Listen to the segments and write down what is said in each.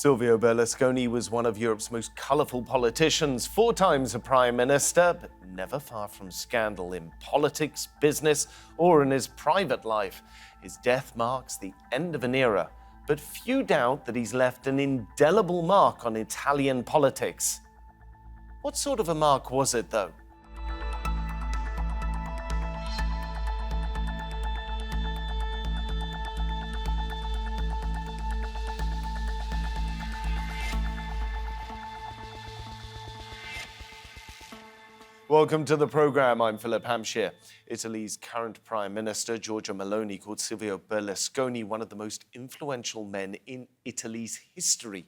Silvio Berlusconi was one of Europe's most colourful politicians, 4 times a prime minister, but never far from scandal in politics, business, or in his private life. His death marks the end of an era, but few doubt that he's left an indelible mark on Italian politics. What sort of a mark was it, though? Welcome to the programme. I'm Philip Hampshire. Italy's current Prime Minister, Giorgia Meloni, called Silvio Berlusconi one of the most influential men in Italy's history.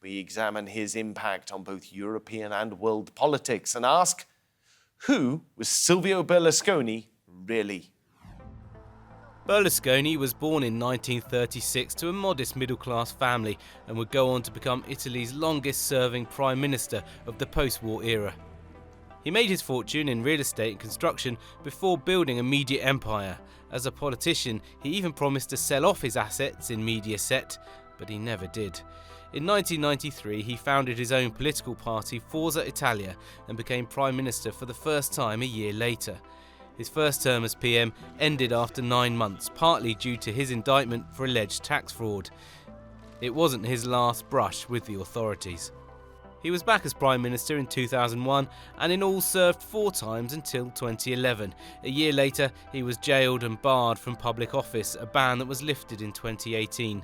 We examine his impact on both European and world politics and ask, who was Silvio Berlusconi really? Berlusconi was born in 1936 to a modest middle-class family and would go on to become Italy's longest-serving Prime Minister of the post-war era. He made his fortune in real estate and construction before building a media empire. As a politician, he even promised to sell off his assets in Mediaset, but he never did. In 1993, he founded his own political party, Forza Italia, and became Prime Minister for the first time a year later. His first term as PM ended after 9 months, partly due to his indictment for alleged tax fraud. It wasn't his last brush with the authorities. He was back as Prime Minister in 2001 and in all served 4 times until 2011. A year later, he was jailed and barred from public office, a ban that was lifted in 2018.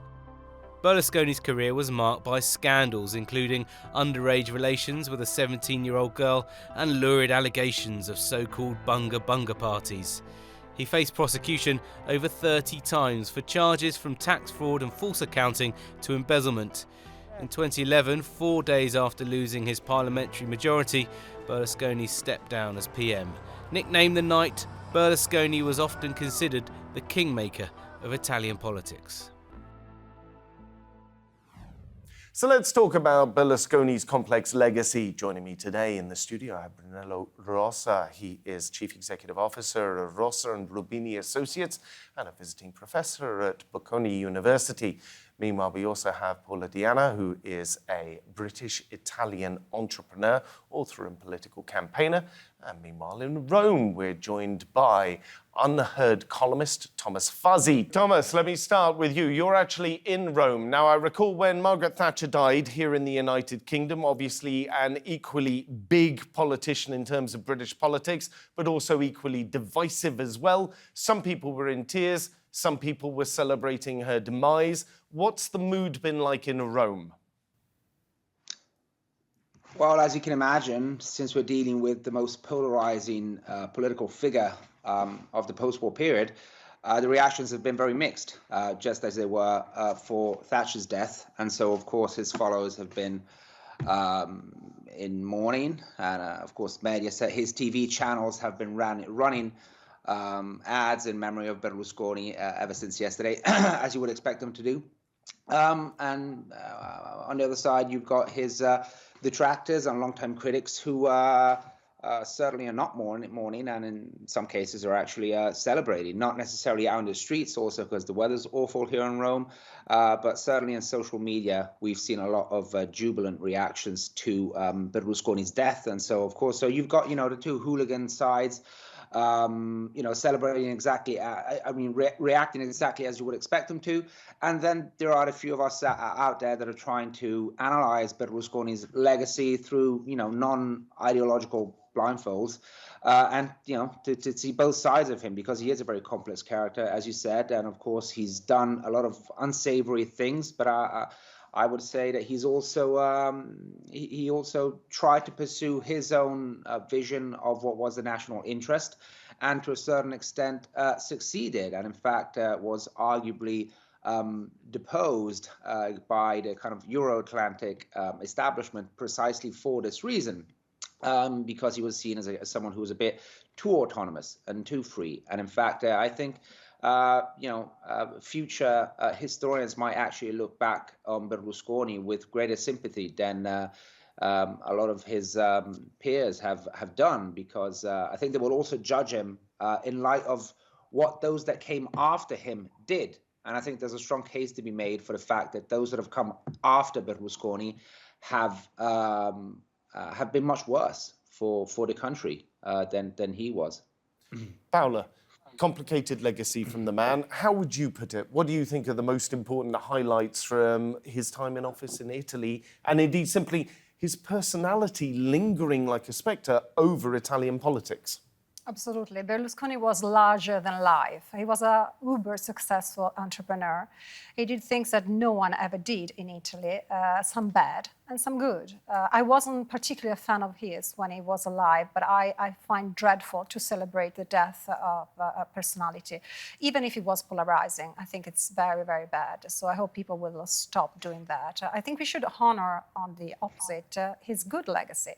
Berlusconi's career was marked by scandals, including underage relations with a 17-year-old girl and lurid allegations of so-called bunga parties. He faced prosecution over 30 times for charges from tax fraud and false accounting to embezzlement. In 2011, 4 days after losing his parliamentary majority, Berlusconi stepped down as PM. Nicknamed the Knight, Berlusconi was often considered the kingmaker of Italian politics. So let's talk about Berlusconi's complex legacy. Joining me today in the studio, I have Brunello Rossa. He is Chief Executive Officer of Rossa and Rubini Associates and a visiting professor at Bocconi University. Meanwhile, we also have Paula Diana, who is a British-Italian entrepreneur, author and political campaigner. And meanwhile, in Rome, we're joined by unheard columnist Thomas Fuzzy. Thomas, let me start with you. You're actually in Rome. Now, I recall when Margaret Thatcher died here in the United Kingdom, obviously an equally big politician in terms of British politics, but also equally divisive as well. Some people were in tears. Some people were celebrating her demise. What's the mood been like in Rome? Well, as you can imagine, since we're dealing with the most polarizing political figure of the post-war period, the reactions have been very mixed, just as they were for Thatcher's death. And so, of course, his followers have been in mourning. And, of course, Mediaset, his TV channels have been running ads in memory of Berlusconi ever since yesterday, as you would expect them to do. And on the other side, you've got his detractors and longtime critics who certainly are not mourning and in some cases are actually celebrating, not necessarily out in the streets also because the weather's awful here in Rome, but certainly in social media, we've seen a lot of jubilant reactions to Berlusconi's death. And so, of course, so you've got, the two hooligan sides, celebrating exactly, reacting exactly as you would expect them to. And then there are a few of us out there that are trying to analyze Berlusconi's legacy through, non-ideological blindfolds, and, to see both sides of him, because he is a very complex character, as you said. And of course, he's done a lot of unsavory things, but I would say that he's also he also tried to pursue his own vision of what was the national interest, and to a certain extent succeeded, and in fact was arguably deposed by the kind of Euro-Atlantic establishment precisely for this reason, because he was seen as someone who was a bit too autonomous and too free. And in fact, I think future historians might actually look back on Berlusconi with greater sympathy than a lot of his peers have done, because I think they will also judge him in light of what those that came after him did. And I think there's a strong case to be made for the fact that those that have come after Berlusconi have been much worse for the country than he was. Paola, complicated legacy from the man. How would you put it? What do you think are the most important highlights from his time in office in Italy, and indeed simply his personality lingering like a spectre over Italian politics? Absolutely. Berlusconi was larger than life. He was a uber successful entrepreneur. He did things that no one ever did in Italy, some bad and some good. I wasn't particularly a fan of his when he was alive, but I find dreadful to celebrate the death of a personality, even if it was polarizing. I think it's very, very bad. So I hope people will stop doing that. I think we should honor, on the opposite, his good legacy.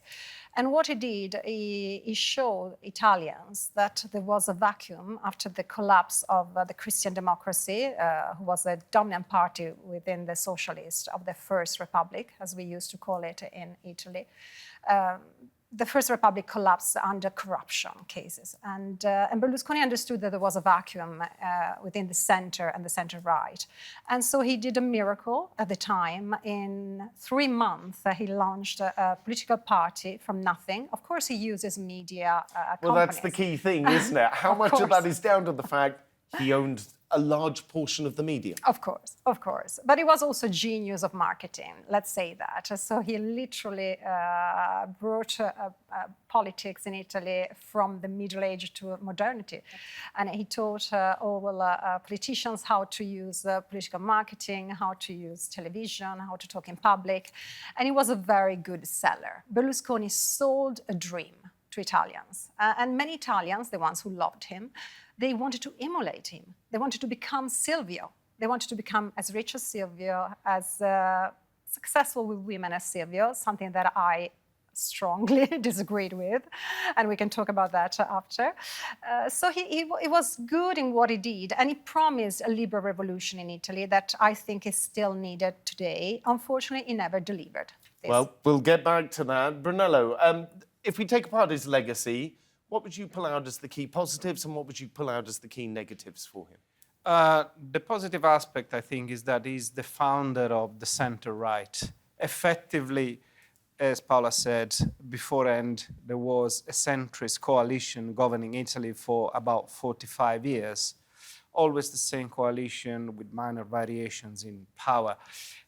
And what he did, he showed Italians that there was a vacuum after the collapse of the Christian democracy, who was the dominant party within the socialists of the First Republic, as we used to call it in Italy. The First Republic collapsed under corruption cases. And Berlusconi understood that there was a vacuum within the center and the center-right. And so he did a miracle at the time. In 3 months, he launched a political party from nothing. Of course, he uses media Well, companies. that's the key thing, isn't it? How much of that is down to the fact he owned a large portion of the media? Of course, of course. But he was also a genius of marketing, let's say that. So he literally brought politics in Italy from the Middle Age to modernity. And he taught all politicians how to use political marketing, how to use television, how to talk in public. And he was a very good seller. Berlusconi sold a dream to Italians. And many Italians, the ones who loved him, they wanted to emulate him. They wanted to become Silvio. They wanted to become as rich as Silvio, as successful with women as Silvio, something that I strongly disagreed with, and we can talk about that after. So he was good in what he did, and he promised a liberal revolution in Italy that I think is still needed today. Unfortunately, he never delivered this. Well, we'll get back to that. Brunello, if we take apart his legacy, what would you pull out as the key positives and what would you pull out as the key negatives for him? The positive aspect, I think, is that he's the founder of the center-right. Effectively, as Paola said, beforehand, there was a centrist coalition governing Italy for about 45 years. Always the same coalition with minor variations in power.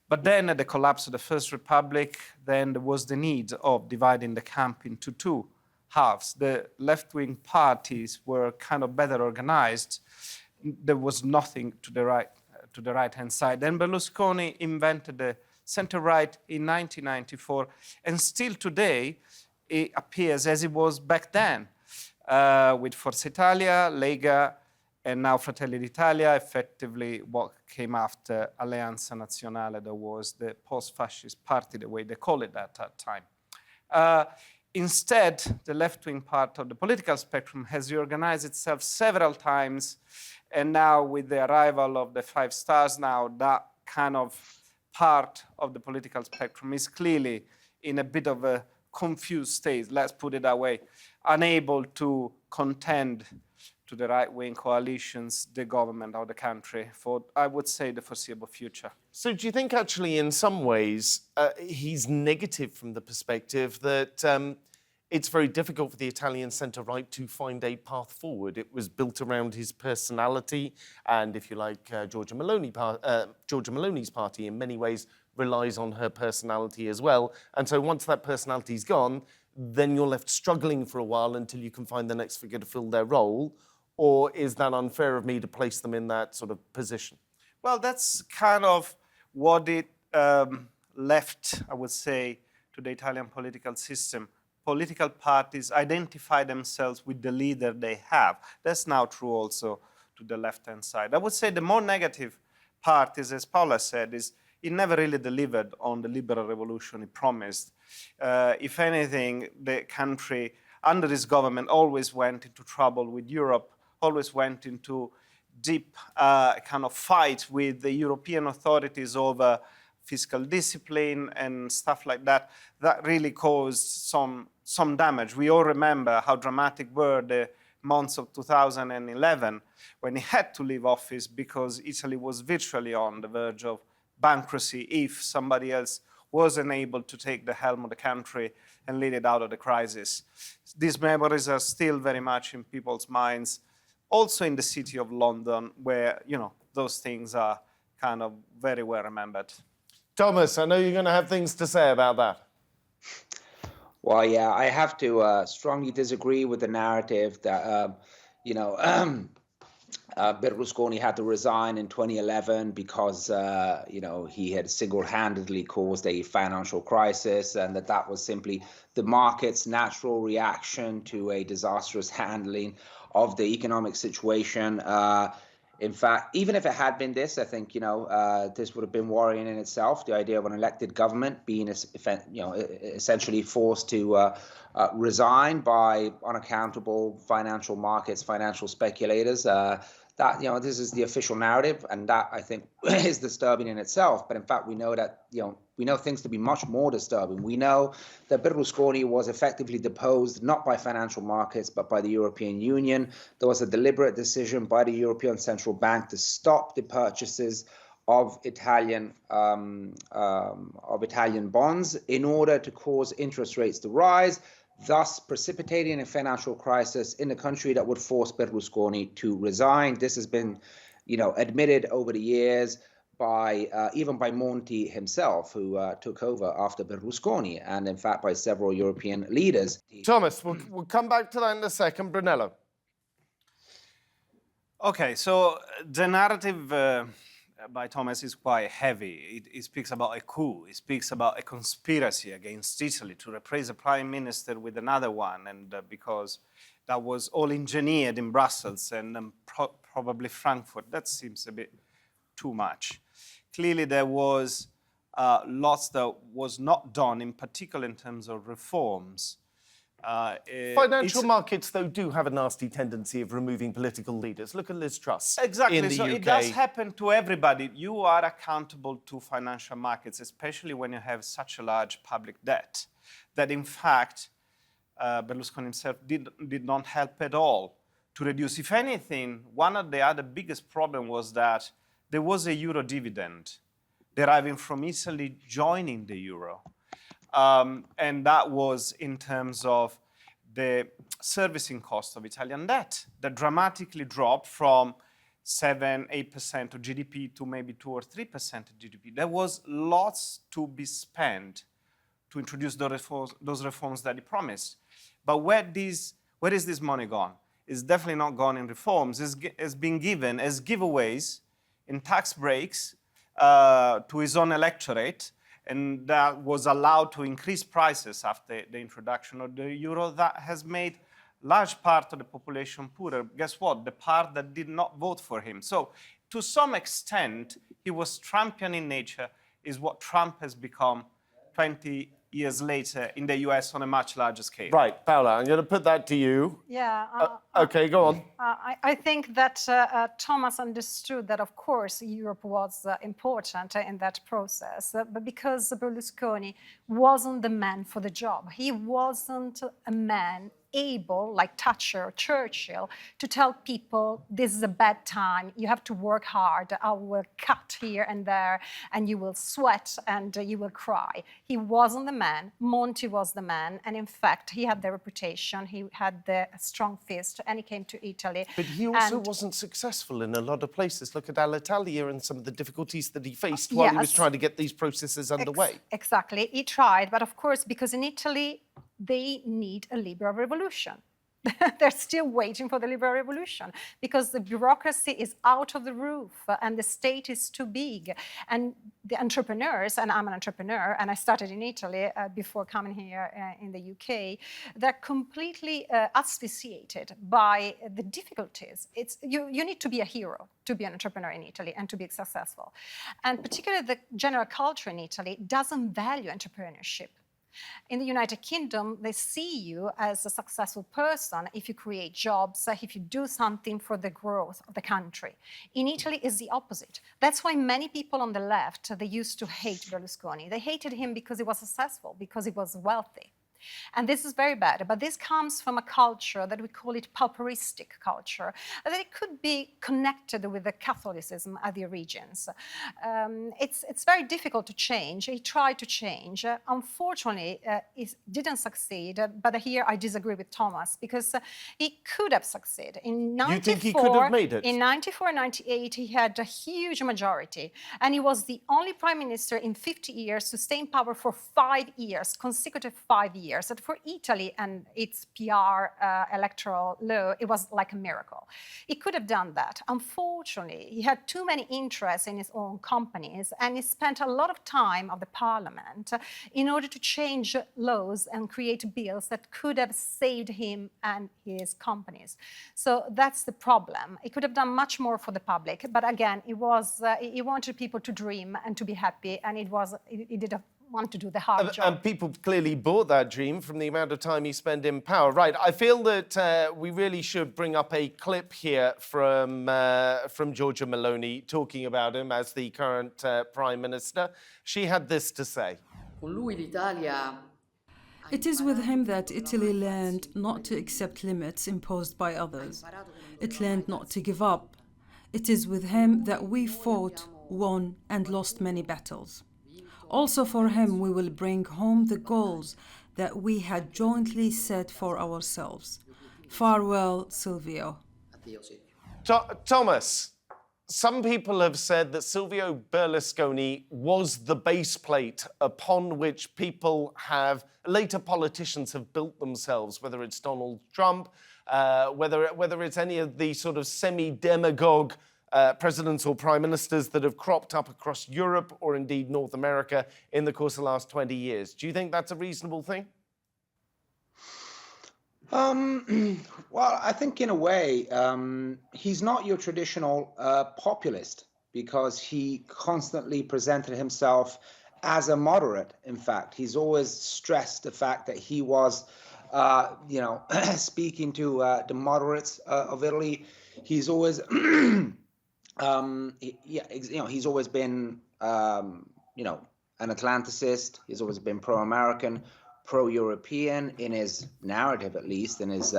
But then at the collapse of the First Republic, then there was the need of dividing the camp into two halves. The left-wing parties were kind of better organized. There was nothing to the right-hand side. Then Berlusconi invented the center-right in 1994, and still today it appears as it was back then, with Forza Italia, Lega, and now Fratelli d'Italia, effectively what came after Alleanza Nazionale, that was the post-fascist party, the way they call it at that time. Instead, the left-wing part of the political spectrum has reorganized itself several times, and now with the arrival of the Five Stars now, that kind of part of the political spectrum is clearly in a bit of a confused state, let's put it that way, unable to contend to the right-wing coalitions, the government of the country for, I would say, the foreseeable future. So do you think actually in some ways he's negative from the perspective that it's very difficult for the Italian centre-right to find a path forward? It was built around his personality and, if you like, Giorgia Meloni's party in many ways relies on her personality as well. And so once that personality's gone, then you're left struggling for a while until you can find the next figure to fill their role. Or is that unfair of me to place them in that sort of position? Well, that's kind of what it left, I would say, to the Italian political system. Political parties identify themselves with the leader they have. That's now true also to the left-hand side. I would say the more negative part is, as Paola said, is it never really delivered on the liberal revolution it promised. If anything, the country under this government always went into trouble with Europe, always went into deep kind of fight with the European authorities over fiscal discipline and stuff like that. That really caused some damage. We all remember how dramatic were the months of 2011 when he had to leave office because Italy was virtually on the verge of bankruptcy if somebody else wasn't able to take the helm of the country and lead it out of the crisis. These memories are still very much in people's minds, also in the city of London, where, you know, those things are kind of very well remembered. Thomas, I know you're going to have things to say about that. Well, yeah, I have to strongly disagree with the narrative that, Berlusconi had to resign in 2011 because, he had single-handedly caused a financial crisis, and that was simply the market's natural reaction to a disastrous handling of the economic situation. In fact, even if it had been this, I think, this would have been worrying in itself, the idea of an elected government being, essentially forced to resign by unaccountable financial markets, financial speculators. This is the official narrative, and that, I think, is disturbing in itself. But in fact, we know that, we know things to be much more disturbing. We know that Berlusconi was effectively deposed not by financial markets, but by the European Union. There was a deliberate decision by the European Central Bank to stop the purchases of Italian bonds in order to cause interest rates to rise, thus precipitating a financial crisis in the country that would force Berlusconi to resign. This has been, admitted over the years by even by Monti himself, who took over after Berlusconi, and in fact by several European leaders. Thomas, we'll come back to that in a second. Brunello. Okay, so the narrative by Thomas is quite heavy. It speaks about a coup. It speaks about a conspiracy against Italy to replace a prime minister with another one, and because that was all engineered in Brussels and probably Frankfurt. That seems a bit too much. Clearly, there was lots that was not done, in particular in terms of reforms. Financial markets, though, do have a nasty tendency of removing political leaders. Look at Liz Truss. Exactly. In the So UK. it does happen to everybody. You are accountable to financial markets, especially when you have such a large public debt, that in fact, Berlusconi himself did not help at all to reduce. If anything, one of the other biggest problems was that there was a euro dividend deriving from Italy joining the euro. And that was in terms of the servicing cost of Italian debt that dramatically dropped from 7-8% of GDP to maybe 2 or 3% of GDP. There was lots to be spent to introduce those reforms that he promised. But where is this money gone? It's definitely not gone in reforms. It's been given as giveaways in tax breaks to his own electorate, and that was allowed to increase prices after the introduction of the euro. That has made large part of the population poorer. Guess what? The part that did not vote for him. So to some extent, he was Trumpian in nature, is what Trump has become 20 years later in the US on a much larger scale. Right, Paola, I'm going to put that to you. Yeah. Okay, go on. I think that Thomas understood that, of course, Europe was important in that process, but because Berlusconi wasn't the man for the job. He wasn't a man able, like Thatcher or Churchill, to tell people this is a bad time, you have to work hard, I will cut here and there, and you will sweat and you will cry. He wasn't the man. Monti was the man, and in fact, he had the reputation, he had the strong fist, and he came to Italy. But he also wasn't successful in a lot of places. Look at Alitalia and some of the difficulties that he faced while he was trying to get these processes underway. Exactly, he tried, but of course, because in Italy, they need a liberal revolution. They're still waiting for the liberal revolution because the bureaucracy is out of the roof and the state is too big. And the entrepreneurs, and I'm an entrepreneur, and I started in Italy before coming here in the UK, they're completely asphyxiated by the difficulties. You need to be a hero to be an entrepreneur in Italy and to be successful. And particularly the general culture in Italy doesn't value entrepreneurship. In the United Kingdom, they see you as a successful person if you create jobs, if you do something for the growth of the country. In Italy, it's the opposite. That's why many people on the left, they used to hate Berlusconi. They hated him because he was successful, because he was wealthy. And this is very bad, but this comes from a culture that we call it pauperistic culture, that it could be connected with the Catholicism of the regions. It's very difficult to change. He tried to change. Unfortunately, it didn't succeed, but here I disagree with Thomas, because he could have succeeded. In 94, you think he could have made it? In 94 and 98, he had a huge majority, and he was the only prime minister in 50 years to stay in power for 5 years, consecutive 5 years. And for Italy and its PR electoral law, it was like a miracle. He could have done that. Unfortunately, he had too many interests in his own companies, and he spent a lot of time of the parliament in order to change laws and create bills that could have saved him and his companies. So that's the problem. He could have done much more for the public, but again, he wanted people to dream and to be happy, and he didn't want to do the hard job. And people clearly bought that dream from the amount of time he spent in power. Right, I feel that we really should bring up a clip here from Giorgia Meloni talking about him as the current Prime Minister. She had this to say. It is with him that Italy learned not to accept limits imposed by others. It learned not to give up. It is with him that we fought, won, and lost many battles. Also for him, we will bring home the goals that we had jointly set for ourselves. Farewell, Silvio. Thomas, some people have said that Silvio Berlusconi was the base plate upon which later politicians have built themselves, whether it's Donald Trump, whether it's any of the sort of semi-demagogue presidents or prime ministers that have cropped up across Europe or indeed North America in the course of the last 20 years. Do you think that's a reasonable thing? Well, I think in a way, he's not your traditional populist, because he constantly presented himself as a moderate. In fact, he's always stressed the fact that he was, speaking to the moderates of Italy. He's always, he's always been, an Atlanticist. He's always been pro-American, pro-European in his narrative, at least in his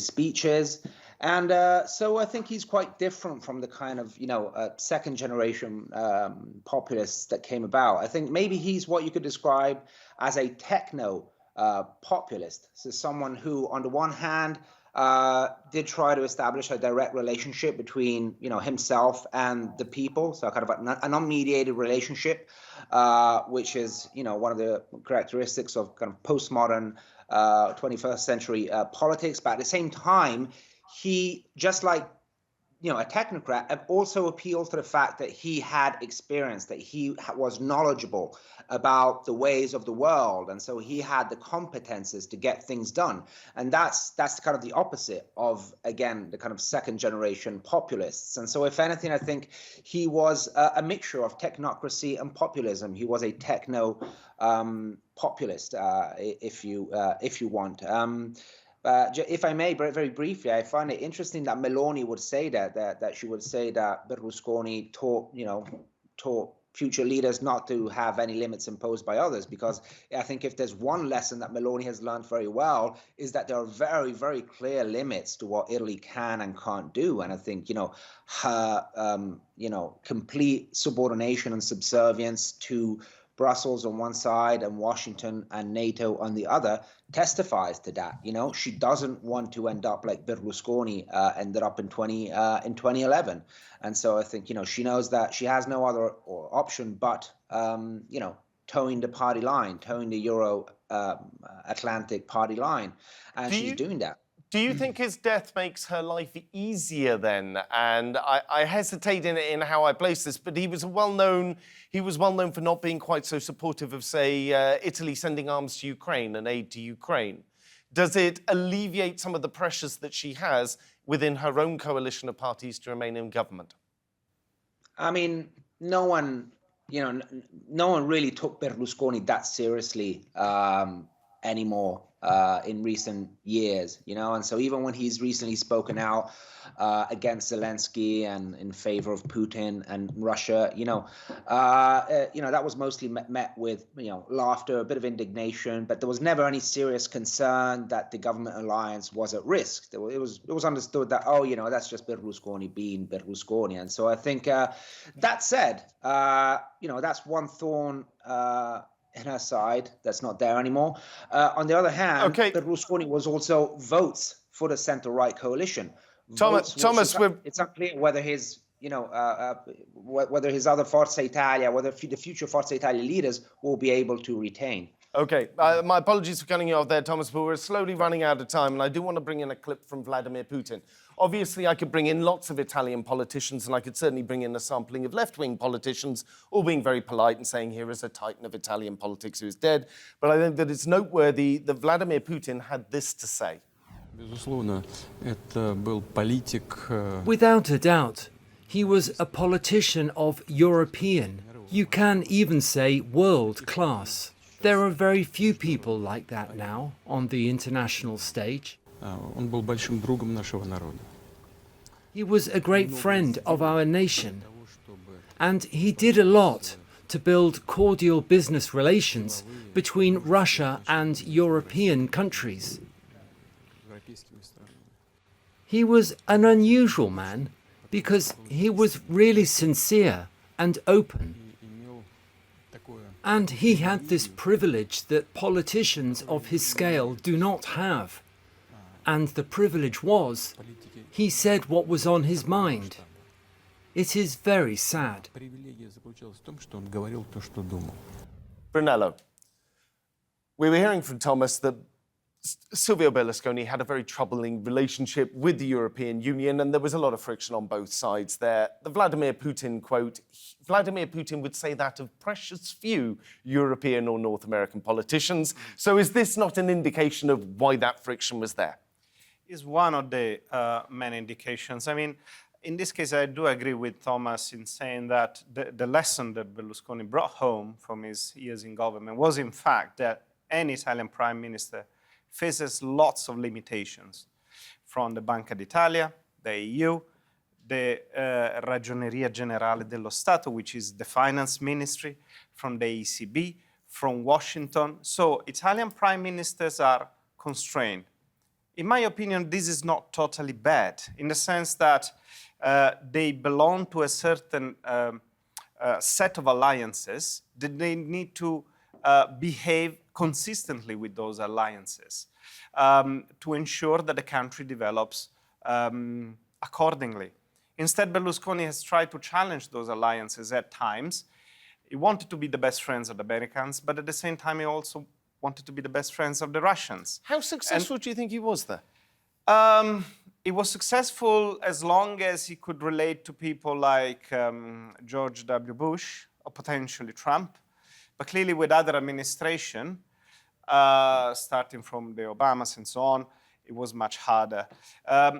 speeches. And so I think he's quite different from the kind of, second generation populists that came about. I think maybe he's what you could describe as a techno-populist. So someone who, on the one hand, did try to establish a direct relationship between, himself and the people. So kind of an unmediated relationship, which is, one of the characteristics of kind of postmodern 21st century politics. But at the same time, he, just like, a technocrat, also appealed to the fact that he had experience, that he was knowledgeable about the ways of the world. And so he had the competences to get things done. And that's kind of the opposite of, again, the kind of second generation populists. And so if anything, I think he was a mixture of technocracy and populism. He was a techno populist, if you want. If I may, very briefly, I find it interesting that Meloni would say that she would say that Berlusconi taught future leaders not to have any limits imposed by others, because I think if there's one lesson that Meloni has learned very well, is that there are very, very clear limits to what Italy can and can't do. And I think, her, complete subordination and subservience to Brussels on one side and Washington and NATO on the other testifies to that. She doesn't want to end up like Berlusconi ended up in 2011. And so I think, she knows that she has no other option but, towing the party line, towing the Euro-Atlantic party line. And she's doing that. Do you think his death makes her life easier then? And I hesitate in how I place this, but he was well known for not being quite so supportive of, say, Italy sending arms to Ukraine and aid to Ukraine. Does it alleviate some of the pressures that she has within her own coalition of parties to remain in government? I mean, no one really took Berlusconi that seriously anymore. in recent years, and so even when he's recently spoken out against Zelensky and in favor of Putin and Russia, that was mostly met with laughter, a bit of indignation, but there was never any serious concern that the government alliance was at risk. It was understood that that's just Berlusconi being Berlusconi, and so I think that said, that's one thorn in her side that's not there anymore. On the other hand, Berlusconi was also votes for the centre-right coalition. Thomas, it's unclear whether his, whether his other Forza Italia, whether the future Forza Italia leaders will be able to retain. Okay, my apologies for cutting you off there, Thomas, but we're slowly running out of time, and I do want to bring in a clip from Vladimir Putin. Obviously, I could bring in lots of Italian politicians, and I could certainly bring in a sampling of left-wing politicians, all being very polite and saying, here is a titan of Italian politics who is dead. But I think that it's noteworthy that Vladimir Putin had this to say. Without a doubt, he was a politician of European, you can even say world class. There are very few people like that now on the international stage. He was a great friend of our nation, and he did a lot to build cordial business relations between Russia and European countries. He was an unusual man because he was really sincere and open. And he had this privilege that politicians of his scale do not have. And the privilege was, he said what was on his mind. It is very sad. Brunello, we were hearing from Thomas that Silvio Berlusconi had a very troubling relationship with the European Union, and there was a lot of friction on both sides there. The Vladimir Putin quote, Vladimir Putin would say that of precious few European or North American politicians. So is this not an indication of why that friction was there? Is one of the many indications. I mean, in this case, I do agree with Thomas in saying that the lesson that Berlusconi brought home from his years in government was, in fact, that any Italian prime minister faces lots of limitations, from the Banca d'Italia, the EU, the Ragioneria Generale dello Stato, which is the finance ministry, from the ECB, from Washington. So Italian prime ministers are constrained. In my opinion, this is not totally bad, in the sense that they belong to a certain set of alliances that they need to behave consistently with those alliances to ensure that the country develops accordingly. Instead, Berlusconi has tried to challenge those alliances at times. He wanted to be the best friends of the Americans, but at the same time, he also wanted to be the best friends of the Russians. How successful do you think he was there? He was successful as long as he could relate to people like George W. Bush or potentially Trump. But clearly with other administration, starting from the Obamas and so on, it was much harder.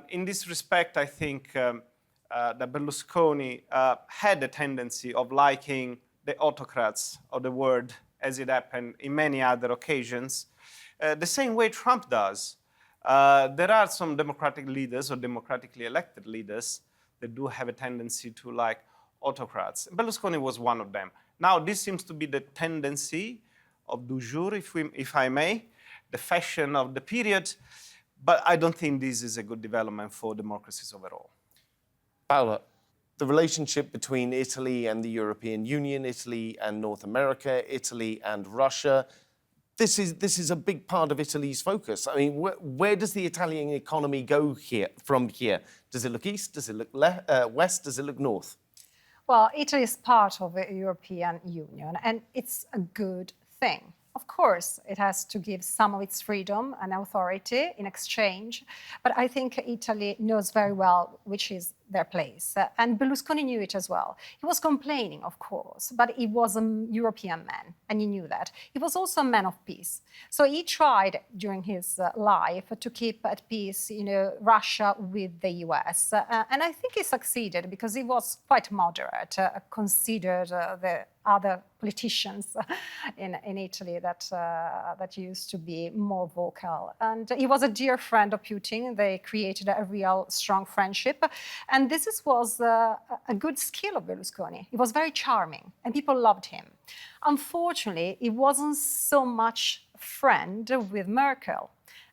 In this respect, I think that Berlusconi had a tendency of liking the autocrats of the world, as it happened in many other occasions, the same way Trump does. There are some democratic leaders or democratically elected leaders that do have a tendency to like autocrats. Berlusconi was one of them. Now, this seems to be the tendency of du jour, if I may, the fashion of the period, but I don't think this is a good development for democracies overall. Paola, the relationship between Italy and the European Union, Italy and North America, Italy and Russia, this is a big part of Italy's focus. I mean, where does the Italian economy go from here? Does it look east? Does it look west? Does it look north? Well, Italy is part of the European Union, and it's a good thing. Of course, it has to give some of its freedom and authority in exchange, but I think Italy knows very well which is their place. And Berlusconi knew it as well. He was complaining, of course, but he was a European man, and he knew that. He was also a man of peace. So he tried during his life to keep at peace, Russia with the US. And I think he succeeded because he was quite moderate, considered the other politicians in Italy that used to be more vocal. And he was a dear friend of Putin. They created a real strong friendship. And this was a good skill of Berlusconi. He was very charming and people loved him. Unfortunately, he wasn't so much friend with Merkel.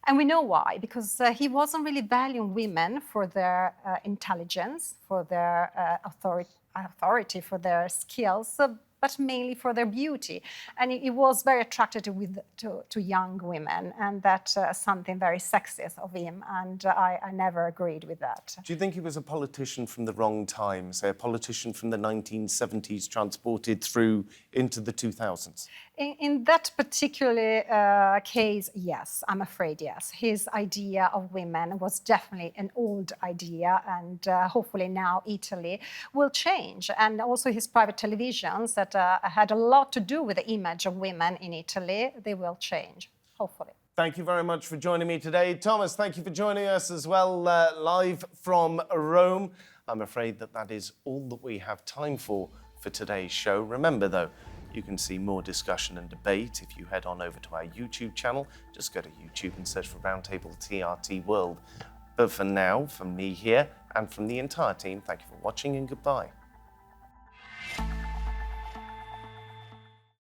And we know why, because he wasn't really valuing women for their intelligence, for their authority, for their skills, but mainly for their beauty. And he was very attracted to young women, and that's something very sexist of him, and I never agreed with that. Do you think he was a politician from the wrong time, say a politician from the 1970s transported through into the 2000s? In that particular case, yes, I'm afraid yes. His idea of women was definitely an old idea, and hopefully now Italy will change. And also his private televisions that had a lot to do with the image of women in Italy, they will change, hopefully. Thank you very much for joining me today. Thomas, thank you for joining us as well, live from Rome. I'm afraid that is all that we have time for today's show. Remember, though, you can see more discussion and debate if you head on over to our YouTube channel. Just go to YouTube and search for Roundtable TRT World. But for now, from me here and from the entire team, thank you for watching and goodbye.